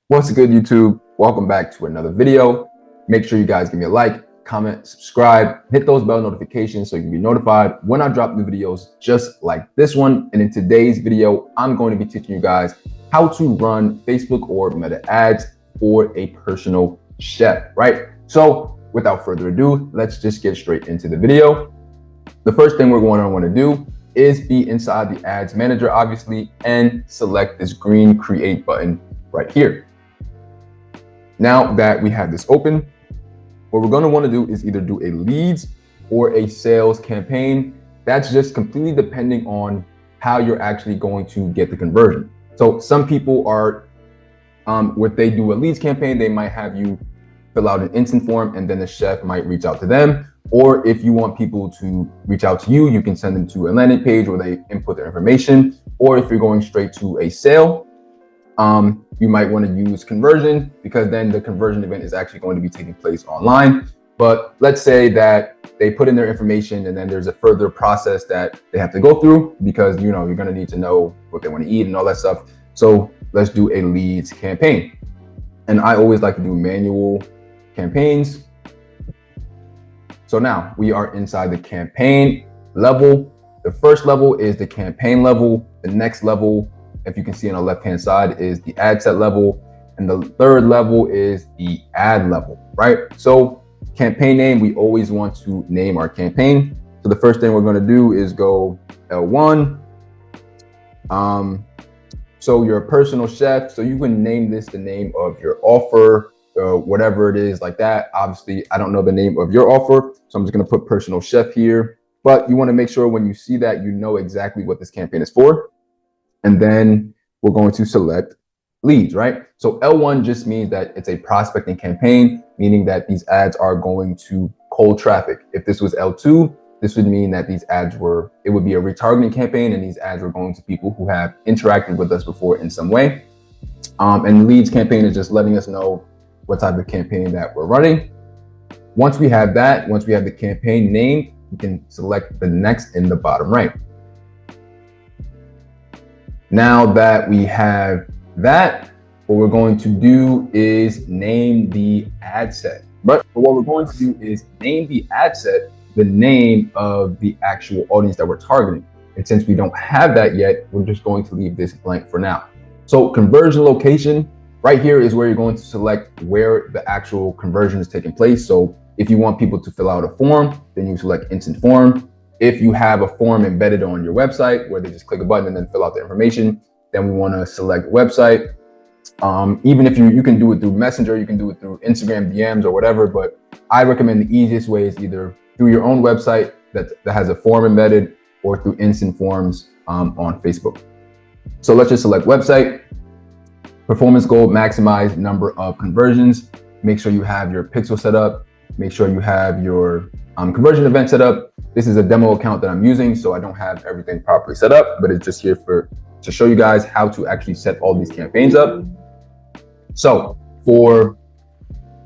What's good, YouTube? Welcome back to another video. Make sure you guys give me a like, comment, subscribe, hit those bell notifications so you can be notified when I drop new videos just like this one. And in today's video, I'm going to be teaching you guys how to run Facebook or Meta ads for a personal chef, right? So without further ado, let's just get straight into the video. The first thing we're going to want to do is be inside the ads manager, obviously, and select this green create button right here. Now that we have this open, what we're going to want to do is either do a leads or a sales campaign. That's just completely depending on how you're actually going to get the conversion. So some people are, if they do a leads campaign, they might have you fill out an instant form and then the chef might reach out to them. Or if you want people to reach out to you, you can send them to a landing page where they input their information. Or if you're going straight to a sale, you might want to use conversion, because then the conversion event is actually going to be taking place online. But let's say that they put in their information and then there's a further process that they have to go through, because you're going to need to know what they want to eat and all that stuff. So let's do a leads campaign. And I always like to do manual campaigns. So now we are inside the campaign level. The first level is the campaign level. The next level, if you can see on the left-hand side, is the ad set level. And the third level is the ad level, right? So campaign name, we always want to name our campaign. So the first thing we're going to do is go L1. So you're a personal chef, so you can name this the name of your offer, whatever it is like that. Obviously, I don't know the name of your offer, so I'm just going to put personal chef here. But you want to make sure when you see that, you know exactly what this campaign is for. And then we're going to select leads, right? So L1 just means that it's a prospecting campaign, meaning that these ads are going to cold traffic. If this was L2, this would mean that these ads it would be a retargeting campaign, and these ads were going to people who have interacted with us before in some way. And leads campaign is just letting us know what type of campaign that we're running. Once we have that, once we have the campaign named, we can select the next in the bottom right. Now that we have that, what we're going to do is name the ad set. But what we're going to do is name the ad set the name of the actual audience that we're targeting. And since we don't have that yet, we're just going to leave this blank for now. So conversion location, right here is where you're going to select where the actual conversion is taking place. So if you want people to fill out a form, then you select instant form. If you have a form embedded on your website where they just click a button and then fill out the information, then we want to select website. Even if you can do it through Messenger, you can do it through Instagram DMs or whatever, but I recommend the easiest way is either through your own website that has a form embedded, or through instant forms on Facebook. So let's just select website. Performance goal, maximize number of conversions. Make sure you have your pixel set up. Make sure you have your conversion event set up. This is a demo account that I'm using, so I don't have everything properly set up, but it's just here to show you guys how to actually set all these campaigns up. So for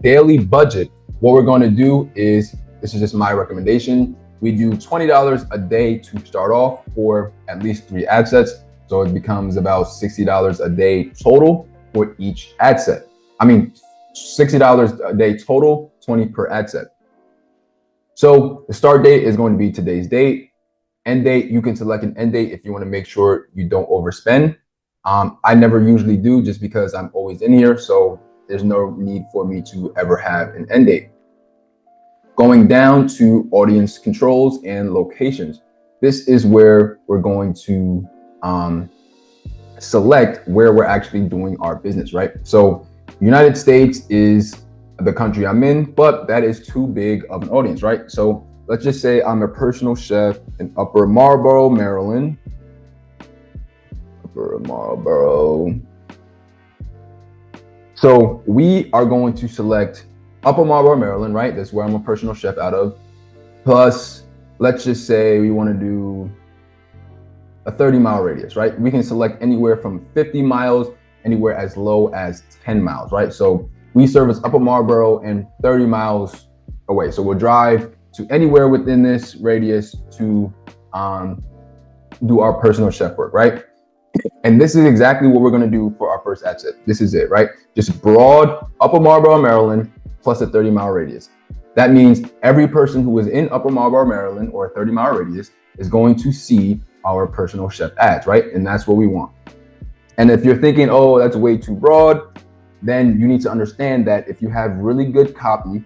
daily budget, what we're going to do is, this is just my recommendation, we do $20 a day to start off for at least 3 ad sets. So it becomes about $60 a day total for each ad set. I mean, $60 a day total, 20 per ad set. So the start date is going to be today's date. End date, you can select an end date if you want to make sure you don't overspend. I never usually do, just because I'm always in here. So there's no need for me to ever have an end date. Going down to audience controls and locations. This is where we're going to select where we're actually doing our business, right? So United States is the country I'm in, but that is too big of an audience, right? So let's just say I'm a personal chef in Upper Marlboro, Maryland. Upper Marlboro. So we are going to select Upper Marlboro, Maryland, right? That's where I'm a personal chef out of. Plus, let's just say we want to do a 30-mile radius, right? We can select anywhere from 50 miles, anywhere as low as 10 miles, right? So we service Upper Marlboro and 30 miles away. So we'll drive to anywhere within this radius to do our personal chef work, right? And this is exactly what we're going to do for our first ad set. This is it, right? Just broad Upper Marlboro, Maryland, plus a 30-mile radius. That means every person who is in Upper Marlboro, Maryland, or a 30-mile radius is going to see our personal chef ads, right? And that's what we want. And if you're thinking, oh, that's way too broad, then you need to understand that if you have really good copy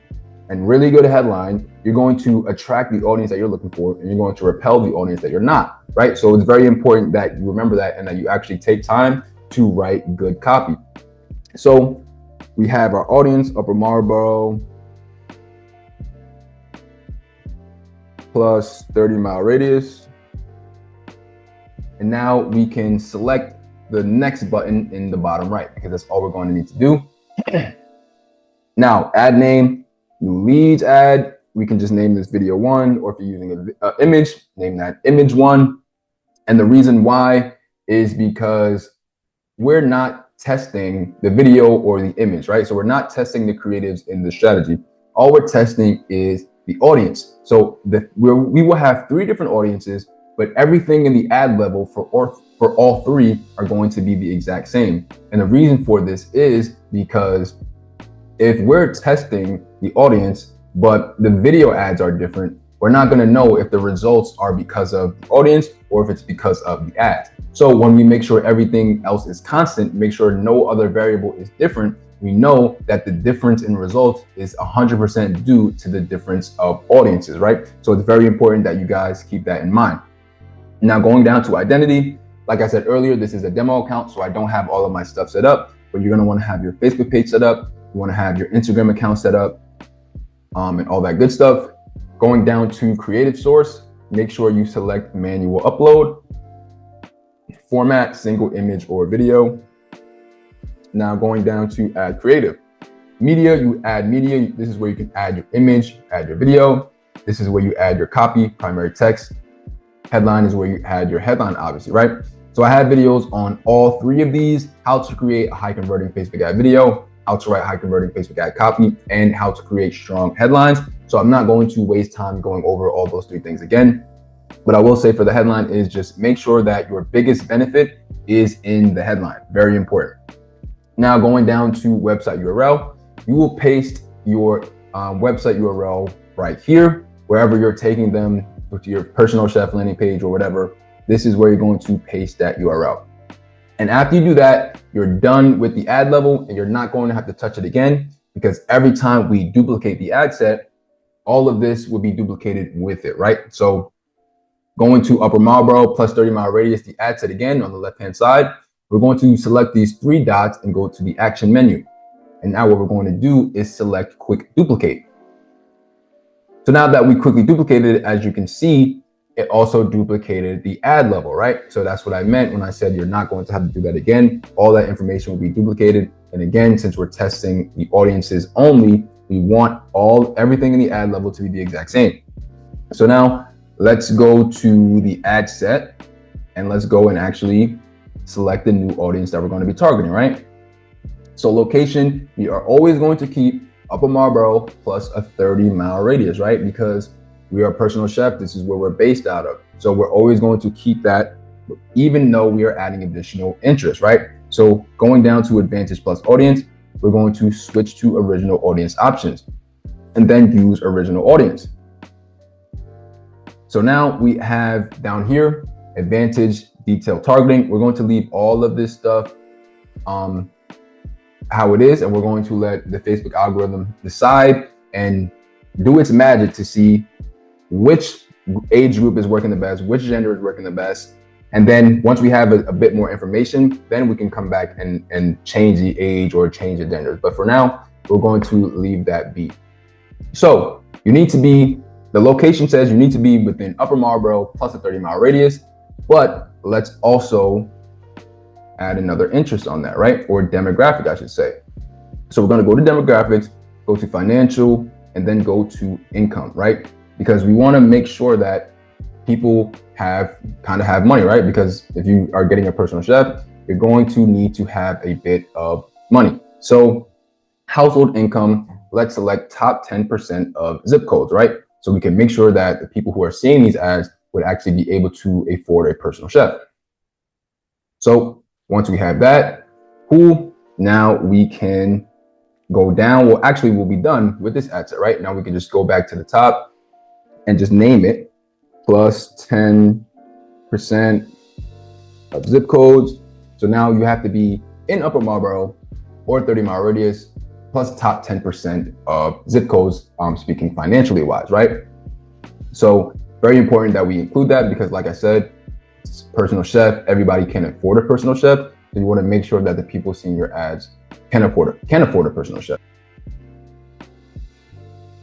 and really good headline, you're going to attract the audience that you're looking for, and you're going to repel the audience that you're not, right? So it's very important that you remember that and that you actually take time to write good copy. So we have our audience, Upper Marlboro, plus 30-mile radius. And now we can select the next button in the bottom right, because that's all we're going to need to do. Now, ad name, new leads ad. We can just name this video 1, or if you're using an image, name that image 1. And the reason why is because we're not testing the video or the image, right? So we're not testing the creatives in the strategy. All we're testing is the audience. So we will have 3 different audiences, but everything in the ad level for all 3 are going to be the exact same. And the reason for this is because if we're testing the audience, but the video ads are different, we're not going to know if the results are because of the audience or if it's because of the ads. So when we make sure everything else is constant, make sure no other variable is different, we know that the difference in results is 100% due to the difference of audiences, right? So it's very important that you guys keep that in mind. Now, going down to identity, like I said earlier, this is a demo account, so I don't have all of my stuff set up, but you're going to want to have your Facebook page set up. You want to have your Instagram account set up, and all that good stuff. Going down to creative source, make sure you select manual upload, format, single image or video. Now going down to add creative. Media, you add media. This is where you can add your image, add your video. This is where you add your copy, primary text. Headline is where you add your headline, obviously, right? So I have videos on all 3 of these: how to create a high converting Facebook ad video, how to write high converting Facebook ad copy, and how to create strong headlines. So I'm not going to waste time going over all those 3 things again. But I will say for the headline is just make sure that your biggest benefit is in the headline. Very important. Now going down to website URL, you will paste your website URL right here, wherever you're taking them to your personal chef landing page or whatever. This is where you're going to paste that URL. And after you do that, you're done with the ad level, and you're not going to have to touch it again, because every time we duplicate the ad set, all of this will be duplicated with it, right? So going to Upper Marlboro plus 30-mile radius, the ad set again on the left-hand side, we're going to select these 3 dots and go to the action menu. And now what we're going to do is select quick duplicate. So now that we quickly duplicated it, as you can see, it also duplicated the ad level, right? So that's what I meant when I said you're not going to have to do that again. All that information will be duplicated. And again, since we're testing the audiences only, we want everything in the ad level to be the exact same. So now let's go to the ad set, and let's go and actually select the new audience that we're going to be targeting, right? So location, we are always going to keep Upper Marlboro plus a 30-mile radius, right? Because we are a personal chef. This is where we're based out of. So we're always going to keep that, even though we are adding additional interest, right? So going down to Advantage Plus Audience, we're going to switch to Original Audience options and then use Original Audience. So now we have down here, Advantage Detailed Targeting. We're going to leave all of this stuff how it is, and we're going to let the Facebook algorithm decide and do its magic to see which age group is working the best, which gender is working the best. And then once we have a bit more information, then we can come back and change the age or change the genders. But for now, we're going to leave that be. So you need to be, the location says you need to be within Upper Marlboro plus a 30-mile radius, but let's also add another interest on that, right? Or demographic, I should say. So we're going to go to demographics, go to financial, and then go to income, right? Because we want to make sure that people have money, right? Because if you are getting a personal chef, you're going to need to have a bit of money. So household income, let's select top 10% of zip codes, right? So we can make sure that the people who are seeing these ads would actually be able to afford a personal chef. So once we have that, cool. Now we can go down. Well, actually, we'll be done with this ad set, right? Now we can just go back to the top and just name it plus 10% of zip codes. So now you have to be in Upper Marlboro or 30-mile radius plus top 10% of zip codes, speaking financially wise, right? So very important that we include that because like I said, personal chef, everybody can afford a personal chef. So you want to make sure that the people seeing your ads can afford a personal chef.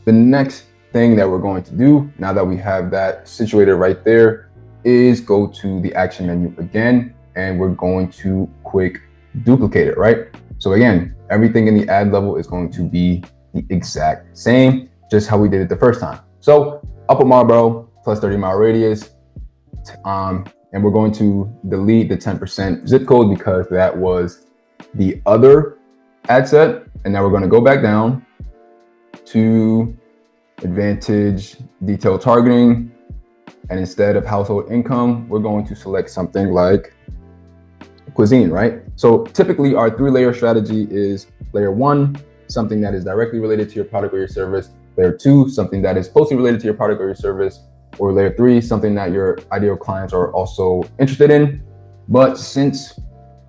The next thing that we're going to do now that we have that situated right there is go to the action menu again, and we're going to quick duplicate it, right? So again, everything in the ad level is going to be the exact same, just how we did it the first time. So Upper Marlboro plus 30-mile radius, and we're going to delete the 10% zip code because that was the other ad set. And now we're going to go back down to advantage detailed targeting. And instead of household income, we're going to select something like cuisine, right? So typically our 3-layer strategy is layer 1, something that is directly related to your product or your service. Layer 2, something that is closely related to your product or your service. Or layer 3, something that your ideal clients are also interested in. But since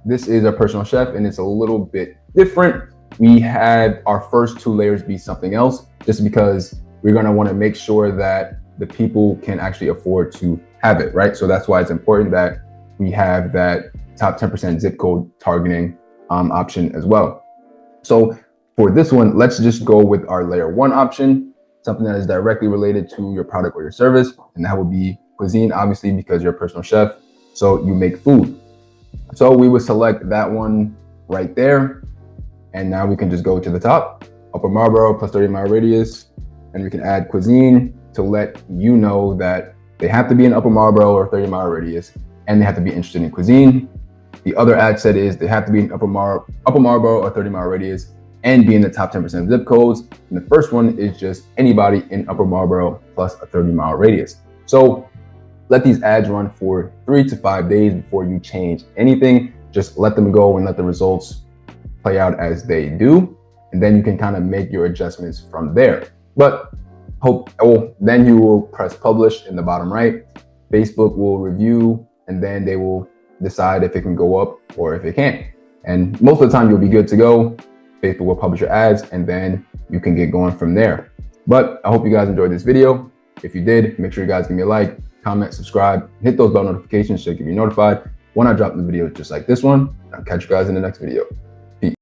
this is a personal chef and it's a little bit different, we had our first 2 layers be something else, just because we're going to want to make sure that the people can actually afford to have it, right? So that's why it's important that we have that top 10% zip code targeting option as well. So for this one, let's just go with our layer 1 option, something that is directly related to your product or your service. And that would be cuisine, obviously, because you're a personal chef, so you make food. So we would select that one right there. And now we can just go to the top, Upper Marlboro plus 30-mile radius, and we can add cuisine to let you know that they have to be in Upper Marlboro or 30-mile radius, and they have to be interested in cuisine. The other ad set is they have to be in Upper Marlboro or 30-mile radius and be in the top 10% zip codes. And the first one is just anybody in Upper Marlboro plus a 30-mile radius. So let these ads run for 3 to 5 days before you change anything. Just let them go and let the results play out as they do. And then you can kind of make your adjustments from there. But then you will press publish in the bottom right. Facebook will review, and then they will decide if it can go up or if it can't. And most of the time you'll be good to go. Facebook will publish your ads, and then you can get going from there. But I hope you guys enjoyed this video. If you did, make sure you guys give me a like, comment, subscribe, hit those bell notifications so you can be notified when I drop the videos just like this one. I'll catch you guys in the next video.